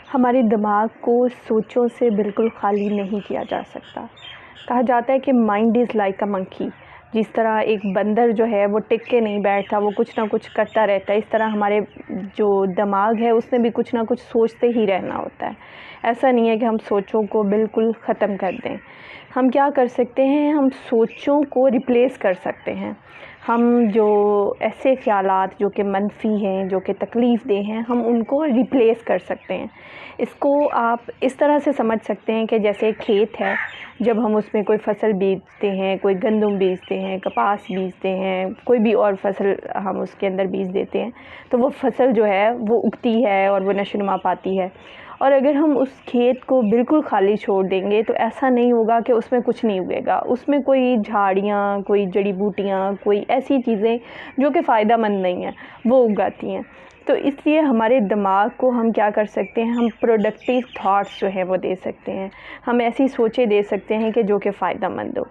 हमारे दिमाग को सोचों से बिल्कुल खाली नहीं किया जा सकता। कहा जाता है कि mind is like a monkey. जिस तरह एक बंदर जो है वो टिक के नहीं बैठता, वो कुछ ना कुछ करता रहता है, इस तरह हमारे जो दिमाग है उसने भी कुछ ना कुछ सोचते ही रहना होता है। ऐसा नहीं है कि हम सोचों को बिल्कुल ख़त्म कर दें। हम क्या कर सकते हैं, हम सोचों को रिप्लेस कर सकते हैं। हम जो ऐसे ख़यालात जो कि मनफ़ी हैं, जो कि तकलीफ़देह हैं, हम उनको रिप्लेस कर सकते हैं। इसको आप इस तरह से समझ सकते हैं कि जैसे खेत है, जब हम उसमें कोई फ़सल बीजते हैं, कोई गंदम बीजते हैं, कपास बीजते हैं, कोई भी और फ़सल हम उसके अंदर बीज देते हैं, तो वो फ़सल जो है वो उगती है और वो नशोनुमा पाती है। और अगर हम उस खेत को बिल्कुल खाली छोड़ देंगे तो ऐसा नहीं होगा कि उसमें कुछ नहीं उगेगा। उसमें कोई झाड़ियाँ, कोई जड़ी-बूटियाँ, कोई ऐसी चीज़ें जो कि फ़ायदेमंद नहीं हैं, वो उगाती हैं। तो इसलिए हमारे दिमाग को हम क्या कर सकते हैं, हम प्रोडक्टिव थॉट्स जो हैं वो दे सकते हैं। हम ऐसी सोचें दे सकते हैं कि जो कि फ़ायदेमंद हो।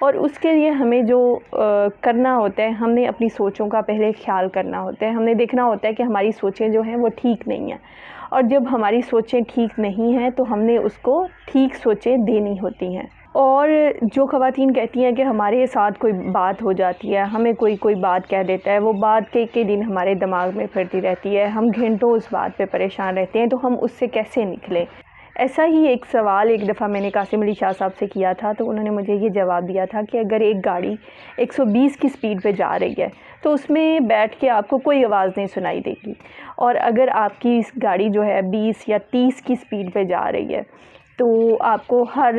और उसके लिए हमें जो करना होता है, हमने अपनी सोचों का पहले ख़्याल करना होता है। हमने देखना होता है कि हमारी सोचें जो हैं वो ठीक नहीं हैं। और जब हमारी सोचें ठीक नहीं हैं तो हमने उसको ठीक सोचें देनी होती हैं। और जो ख़वातीन कहती हैं कि हमारे साथ कोई बात हो जाती है, हमें कोई बात कह देता है, वो बात कई दिन हमारे दिमाग में फिरती रहती है, हम घंटों उस बात पे परेशान रहते हैं, तो हम उससे कैसे निकलें? ऐसा ही एक सवाल एक दफ़ा मैंने कासिम अली शाह साहब से किया था, तो उन्होंने मुझे ये जवाब दिया था कि अगर एक गाड़ी 120 की स्पीड पे जा रही है, तो उसमें बैठ के आपको कोई आवाज़ नहीं सुनाई देगी। और अगर आपकी इस गाड़ी जो है 20 या 30 की स्पीड पे जा रही है, तो आपको हर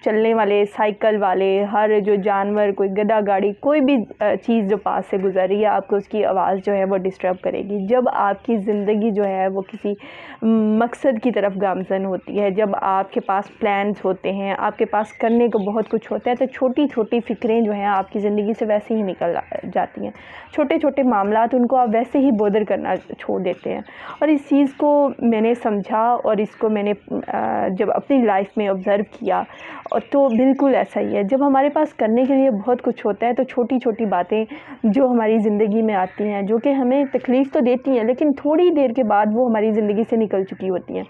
चलने वाले, साइकिल वाले, हर जो जानवर, कोई गधा गाड़ी, कोई भी चीज़ जो पास से गुज़र रही है, आपको उसकी आवाज़ जो है वो डिस्टर्ब करेगी। जब आपकी ज़िंदगी जो है वो किसी मकसद की तरफ गामज़न होती है, जब आपके पास प्लान्स होते हैं, आपके पास करने को बहुत कुछ होता है, तो छोटी-छोटी फ़िक्रें जो हैं आपकी ज़िंदगी से वैसे ही निकल जाती हैं। छोटे-छोटे मामलात, उनको आप वैसे ही बॉदर करना छोड़ देते हैं। और इस चीज़ को मैंने समझा और इसको मैंने जब अपनी लाइफ में ऑब्ज़र्व किया, और तो बिल्कुल ऐसा ही है। जब हमारे पास करने के लिए बहुत कुछ होता है, तो छोटी-छोटी बातें जो हमारी ज़िंदगी में आती हैं, जो कि हमें तकलीफ़ तो देती हैं, लेकिन थोड़ी देर के बाद वो हमारी ज़िंदगी से निकल चुकी होती हैं।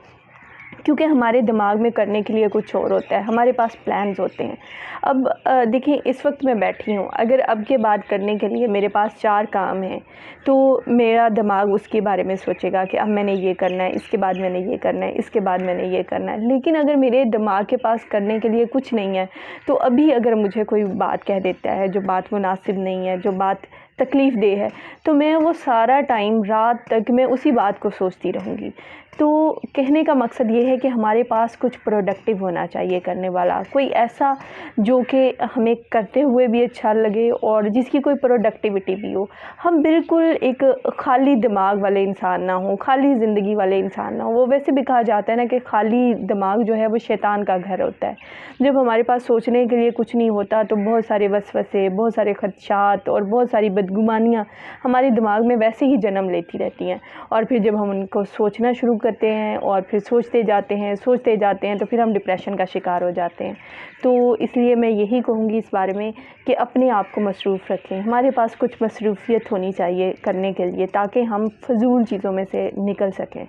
क्योंकि हमारे दिमाग में करने के लिए कुछ और होता है, हमारे पास प्लान्स होते हैं। अब देखिए, इस वक्त मैं बैठी हूँ, अगर अब के बाद करने के लिए मेरे पास 4 काम हैं, तो मेरा दिमाग उसके बारे में सोचेगा कि अब मैंने ये करना है, इसके बाद मैंने ये करना है, इसके बाद मैंने ये करना है। लेकिन अगर मेरे दिमाग के पास करने के लिए कुछ नहीं है, तो अभी अगर मुझे कोई बात कह देता है, जो बात मुनासिब नहीं है, जो बात तकलीफ़देह है, तो मैं वो सारा टाइम, रात तक मैं उसी बात को सोचती रहूँगी। तो कहने का मकसद ये है कि हमारे पास कुछ प्रोडक्टिव होना चाहिए करने वाला, कोई ऐसा जो कि हमें करते हुए भी अच्छा लगे और जिसकी कोई प्रोडक्टिविटी भी हो। हम बिल्कुल एक खाली दिमाग वाले इंसान ना हों, खाली ज़िंदगी वाले इंसान ना हों। वो वैसे भी कहा जाता है ना कि खाली दिमाग जो है वो शैतान का घर होता है। जब हमारे पास सोचने के लिए कुछ नहीं होता, तो बहुत सारे वसवसे, बहुत सारे खदशात और बहुत सारी बदगुमानियाँ हमारे दिमाग में वैसे ही जन्म लेती रहती हैं। और फिर जब हम उनको सोचना शुरू करते हैं और फिर सोचते जाते हैं, तो फिर हम डिप्रेशन का शिकार हो जाते हैं। तो इसलिए मैं यही कहूँगी इस बारे में कि अपने आप को मसरूफ़ रखें। हमारे पास कुछ मसरूफ़ियत होनी चाहिए करने के लिए, ताकि हम फ़िज़ूल चीज़ों में से निकल सकें।